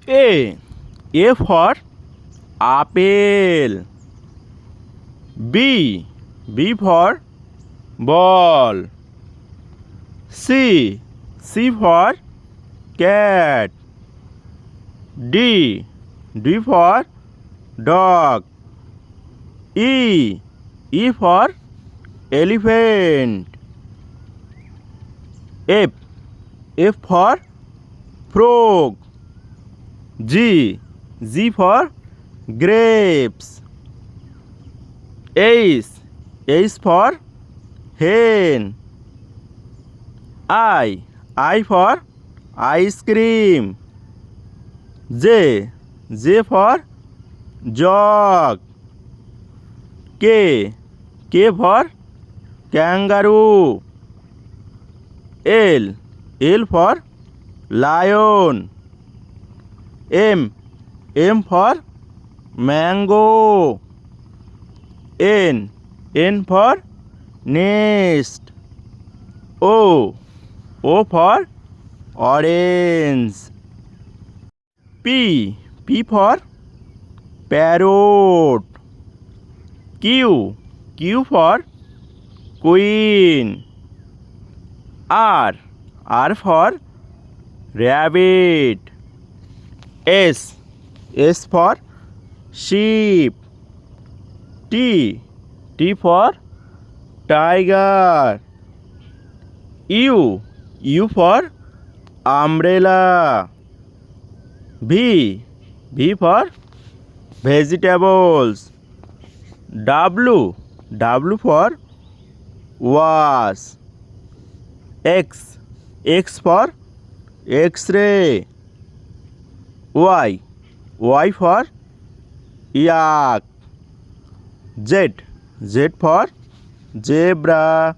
A. A for apple. B. B for ball. C. C for cat. D. D for dog. E. E for elephant. F. F for frog. G. G for grapes. H. H for hen. I for ice cream. J. J for jog. K. K for kangaroo. L. L for lion. M. M for mango. N. N for nest. O. O for orange. P. P for parrot. Q. Q for queen. R. R for rabbit. S. S for sheep. T. T for tiger. U. U for umbrella. V. V for vegetables. W. W for wash. X. X for X-ray. Y. Y for yak. Z. Z for zebra.